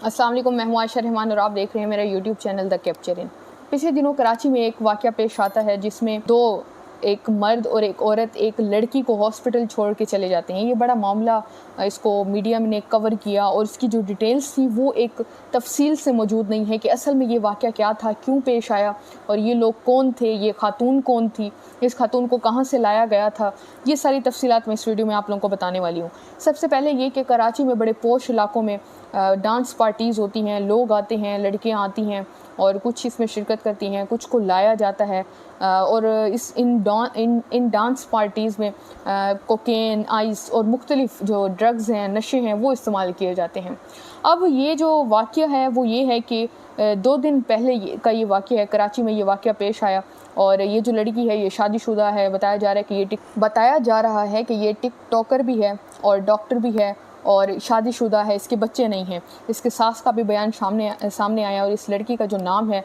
अस्सलाम वालेकुम, मैं हूं आयशा रहमान और आप देख रहे हैं मेरा यूट्यूब चैनल द कैप्चर इन। पिछले दिनों कराची में एक वाक़या पेश आता है जिसमें एक मर्द और एक औरत एक लड़की को हॉस्पिटल छोड़ के चले जाते हैं। ये बड़ा मामला इसको मीडिया ने कवर किया और इसकी जो डिटेल्स थी वो एक तफसील से मौजूद नहीं है कि असल में ये वाक़या क्या था, क्यों पेश आया और ये लोग कौन थे, ये खातून कौन थी, इस खातून को कहाँ से लाया गया था। ये सारी तफसीलात मैं इस वीडियो में आप लोगों को बताने वाली हूँ। सबसे पहले ये कि कराची में बड़े पोश इलाकों में डांस पार्टीज़ होती हैं, लोग आते हैं, लड़कियां आती हैं और कुछ इसमें शिरकत करती हैं, कुछ को लाया जाता है और इन डांस पार्टीज़ में कोकेन, आइस और मुख्तलिफ जो ड्रग्स हैं, नशे हैं, वो इस्तेमाल किए जाते हैं। अब ये जो वाक़या है वो ये है कि 2 दिन पहले का ये वाक़या है, कराची में ये वाक़या पेश आया और ये जो लड़की है ये शादीशुदा है। बताया जा रहा है कि ये टिकटॉकर भी है और डॉक्टर भी है और शादीशुदा है, इसके बच्चे नहीं हैं। इसके सास का भी बयान सामने आया और इस लड़की का जो नाम है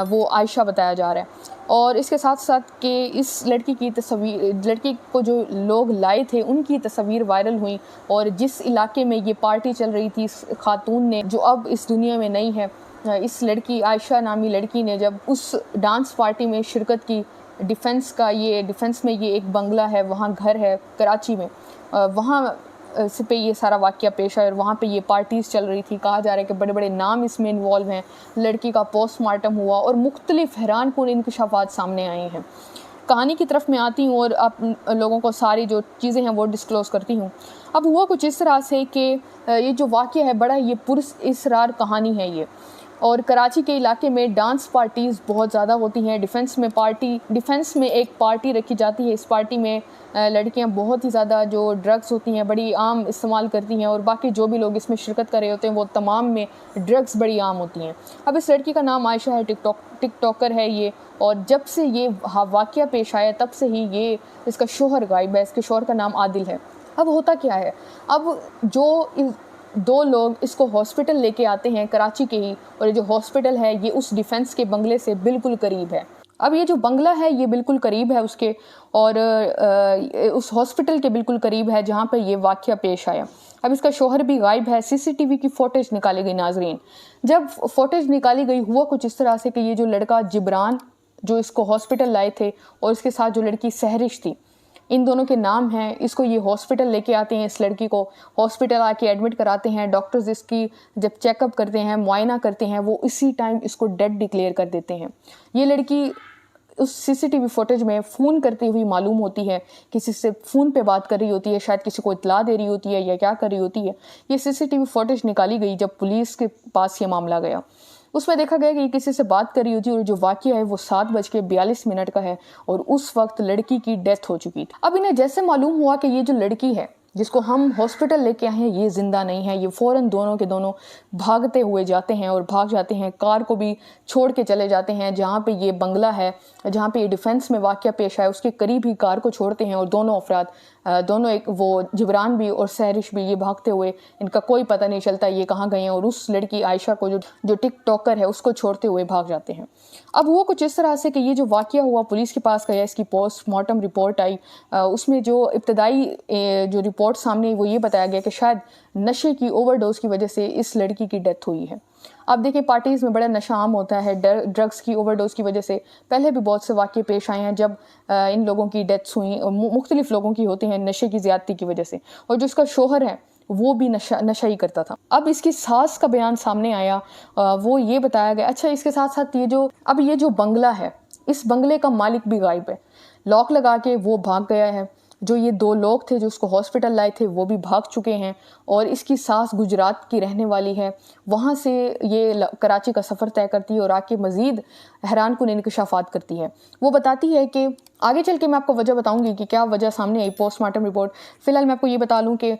वो आयशा बताया जा रहा है। और इसके साथ साथ कि इस लड़की को जो लोग लाए थे उनकी तस्वीर वायरल हुई और जिस इलाके में ये पार्टी चल रही थी, इस खातून ने जो अब इस दुनिया में नहीं है, इस लड़की आयशा नामी लड़की ने जब उस डांस पार्टी में शिरकत की, डिफेंस में ये एक बंगला है, वहाँ घर है कराची में, वहाँ से पे ये सारा वाक़या पेश आया और वहाँ पे ये पार्टीज़ चल रही थी। कहा जा रहा है कि बड़े बड़े नाम इसमें इन्वॉल्व हैं। लड़की का पोस्टमार्टम हुआ और मुख्तलिफ हैरानकुन इंकशाफात सामने आए हैं। कहानी की तरफ मैं आती हूँ और आप लोगों को सारी जो चीज़ें हैं वो डिस्क्लोज़ करती हूँ। अब हुआ कुछ इस तरह से कि ये जो वाक़या है बड़ा ये पुरअसरार कहानी है ये, और कराची के इलाके में डांस पार्टीज़ बहुत ज़्यादा होती हैं। डिफेंस में एक पार्टी रखी जाती है। इस पार्टी में लड़कियां बहुत ही ज़्यादा जो ड्रग्स होती हैं बड़ी आम इस्तेमाल करती हैं और बाकी जो भी लोग इसमें शिरकत कर रहे होते हैं वो तमाम में ड्रग्स बड़ी आम होती हैं। अब इस लड़की का नाम आयशा है, टिकटॉकर है ये, और जब से ये वाक़या पेश आया तब से ही ये इसका शोहर गायब है। इसके शोहर का नाम आदिल है। अब होता क्या है, अब जो 2 लोग इसको हॉस्पिटल लेके आते हैं कराची के ही, और ये जो हॉस्पिटल है ये उस डिफेंस के बंगले से बिल्कुल करीब है। अब ये जो बंगला है ये बिल्कुल करीब है उसके, और उस हॉस्पिटल के बिल्कुल करीब है जहाँ पर ये वाक़या पेश आया। अब इसका शोहर भी गायब है। सीसीटीवी की फ़ोटेज निकाली गई। नाजरीन, जब फ़ोटेज निकाली गई हुआ कुछ इस तरह से कि ये जो लड़का जिब्रान जो इसको हॉस्पिटल लाए थे और इसके साथ जो लड़की सहरिश थी, इन दोनों के नाम हैं। इसको ये हॉस्पिटल लेके आते हैं, इस लड़की को हॉस्पिटल आके एडमिट कराते हैं। डॉक्टर्स इसकी जब चेकअप करते हैं, मुआयना करते हैं, वो इसी टाइम इसको डेड डिक्लेयर कर देते हैं। ये लड़की उस सीसीटीवी फुटेज में फ़ोन करती हुई मालूम होती है, किसी से फ़ोन पे बात कर रही होती है, शायद किसी को इत्तला दे रही होती है या क्या कर रही होती है। ये सीसीटीवी फुटेज निकाली गई जब पुलिस के पास ये मामला गया। उसमें देखा गया कि ये किसी से बात कर रही होती है और जो वाक़या है वो 7:42 का है और उस वक्त लड़की की डेथ हो चुकी थी। अब इन्हें जैसे मालूम हुआ कि ये जो लड़की है जिसको हम हॉस्पिटल लेके आए हैं ये ज़िंदा नहीं है, ये फ़ौरन दोनों के दोनों भागते हुए जाते हैं और भाग जाते हैं। कार को भी छोड़ के चले जाते हैं जहाँ पे ये बंगला है, जहाँ पे ये डिफेंस में वाक़या पेश आया उसके करीब ही कार को छोड़ते हैं और दोनों अफराद एक वो जिब्रान भी और सहरिश भी ये भागते हुए, इनका कोई पता नहीं चलता ये कहाँ गए हैं, और उस लड़की आयशा को जो टिकटॉकर है उसको छोड़ते हुए भाग जाते हैं। अब वो कुछ इस तरह से कि ये जो वाक़या हुआ पुलिस के पास गया, इसकी पोस्टमार्टम रिपोर्ट आई, उसमें जो इब्तदाई जो रिपोर्ट सामने आई वो ये बताया गया कि शायद नशे की ओवरडोज की वजह से इस लड़की की डेथ हुई है। अब देखिए पार्टीज़ में बड़ा नशा आम होता है, ड्रग्स की ओवरडोज की वजह से पहले भी बहुत से वाक़ये पेश आए हैं जब इन लोगों की डेथ्स हुई, मुख्तलिफ लोगों की होती हैं नशे की ज़्यादती की वजह से, और जो इसका शोहर है वो भी नशा ही करता था। अब इसकी सास का बयान सामने आया, वो ये बताया गया। अच्छा, इसके साथ साथ ये जो बंगला है इस बंगले का मालिक भी गायब है, लॉक लगा के वो भाग गया है। जो ये 2 लोग थे जो उसको हॉस्पिटल लाए थे वो भी भाग चुके हैं, और इसकी सास गुजरात की रहने वाली है, वहाँ से ये कराची का सफ़र तय करती है और आके मज़ीद हैरानकुन इंकशाफात करती है। वो बताती है कि आगे चल के मैं आपको वजह बताऊंगी कि क्या वजह सामने आई पोस्टमार्टम रिपोर्ट। फ़िलहाल मैं आपको ये बता लूँ कि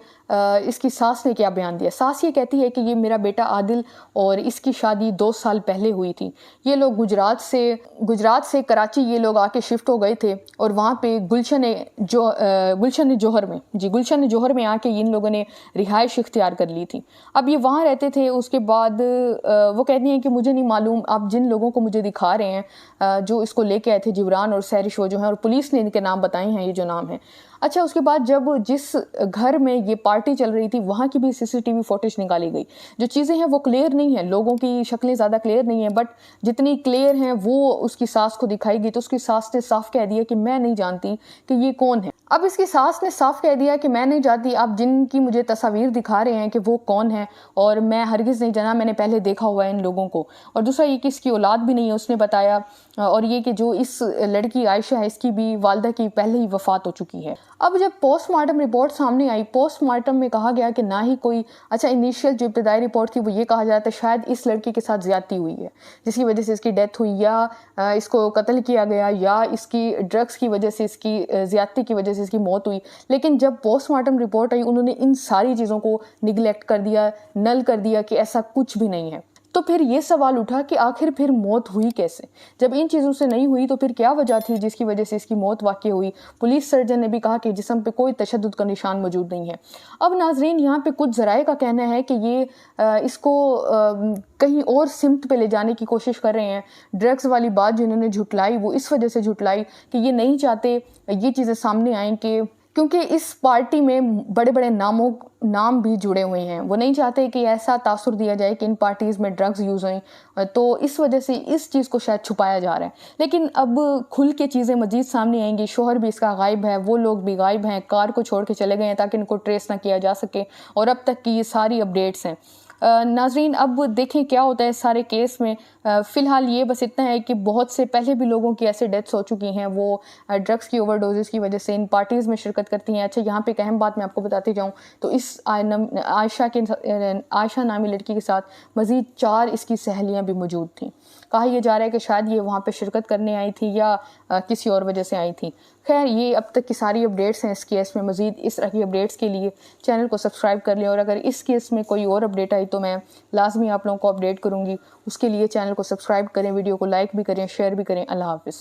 इसकी सास ने क्या बयान दिया। सास ये कहती है कि ये मेरा बेटा आदिल और इसकी शादी 2 साल पहले हुई थी। ये लोग गुजरात से कराची ये लोग आके शिफ्ट हो गए थे और वहाँ पे गुलशन जौहर में आके इन लोगों ने रिहाइश इख्तियार कर ली थी। अब ये वहाँ रहते थे। उसके बाद वो कहती हैं कि मुझे नहीं मालूम, आप जिन लोगों को मुझे दिखा रहे हैं जो इसको लेके आए थे जिब्रान और सहरिश वो जो हैं, और पुलिस ने इनके नाम बताए हैं, ये जो नाम है। अच्छा, उसके बाद जब जिस घर में ये पार्टी चल रही थी वहाँ की भी सीसीटीवी फुटेज निकाली गई। जो चीज़ें हैं वो क्लियर नहीं है, लोगों की शक्लें ज़्यादा क्लियर नहीं है, बट जितनी क्लियर हैं वो उसकी सास को दिखाई गई। तो उसकी सास ने साफ कह दिया कि मैं नहीं जानती कि ये कौन है। अब इसकी सास ने साफ कह दिया कि मैं नहीं जानती, आप जिनकी मुझे तस्वीर दिखा रहे हैं कि वो कौन है, और मैं हरगिज़ नहीं जाना, मैंने पहले देखा हुआ है इन लोगों को। और दूसरा ये कि इसकी औलाद भी नहीं है, उसने बताया। और ये कि जो इस लड़की आयशा है, इसकी भी वालिदा की पहले ही वफात हो चुकी है। अब जब पोस्टमार्टम रिपोर्ट सामने आई, पोस्टमार्टम में कहा गया कि ना ही कोई, अच्छा इनिशियल जो इब्तदाई रिपोर्ट थी वो ये कहा जाता है शायद इस लड़की के साथ ज्यादती हुई है जिसकी वजह से इसकी डेथ हुई, या इसको कत्ल किया गया, या इसकी ड्रग्स की वजह से, इसकी ज्यादती की वजह से इसकी मौत हुई। लेकिन जब पोस्टमार्टम रिपोर्ट आई उन्होंने इन सारी चीज़ों को निगलेक्ट कर दिया, नल कर दिया कि ऐसा कुछ भी नहीं है। तो फिर ये सवाल उठा कि आखिर फिर मौत हुई कैसे? जब इन चीज़ों से नहीं हुई तो फिर क्या वजह थी जिसकी वजह से इसकी मौत वाक़ई हुई? पुलिस सर्जन ने भी कहा कि जिस्म पे कोई तशद्दुद का निशान मौजूद नहीं है। अब नाजरीन, यहाँ पे कुछ ज़राए का कहना है कि ये इसको कहीं और सिमत पे ले जाने की कोशिश कर रहे हैं। ड्रग्स वाली बात जिन्होंने झुटलाई वो इस वजह से झुटलाई कि ये नहीं चाहते ये चीज़ें सामने आएँ कि क्योंकि इस पार्टी में बड़े बड़े नाम भी जुड़े हुए हैं, वो नहीं चाहते कि ऐसा तासुर दिया जाए कि इन पार्टीज़ में ड्रग्स यूज़ हुई, तो इस वजह से इस चीज़ को शायद छुपाया जा रहा है। लेकिन अब खुल के चीज़ें मज़ीद सामने आएंगी। शोहर भी इसका गायब है, वो लोग भी गायब हैं, कार को छोड़ के चले गए हैं ताकि इनको ट्रेस ना किया जा सके, और अब तक की ये सारी अपडेट्स हैं। नाजरीन, अब देखें क्या होता है इस सारे केस में। फ़िलहाल ये बस इतना है कि बहुत से पहले भी लोगों की ऐसे डेथ्स हो चुकी हैं, वो ड्रग्स की ओवरडोजेस की वजह से इन पार्टीज़ में शिरकत करती हैं। अच्छा, यहाँ पे एक अहम बात मैं आपको बताती जाऊँ तो इस आयशा नामी लड़की के साथ मज़ीद 4 इसकी सहेलियाँ भी मौजूद थीं। कहा यह जा रहा है कि शायद ये वहाँ पे शिरकत करने आई थी या किसी और वजह से आई थी। खैर, ये अब तक की सारी अपडेट्स हैं इस केस में। मज़ीद इस तरह की अपडेट्स के लिए चैनल को सब्सक्राइब कर लें, और अगर इस केस में कोई और अपडेट आई तो मैं लाजमी आप लोगों को अपडेट करूँगी। उसके लिए चैनल को सब्सक्राइब करें, वीडियो को लाइक भी करें, शेयर भी करें। अल्लाह हाफ़िज़।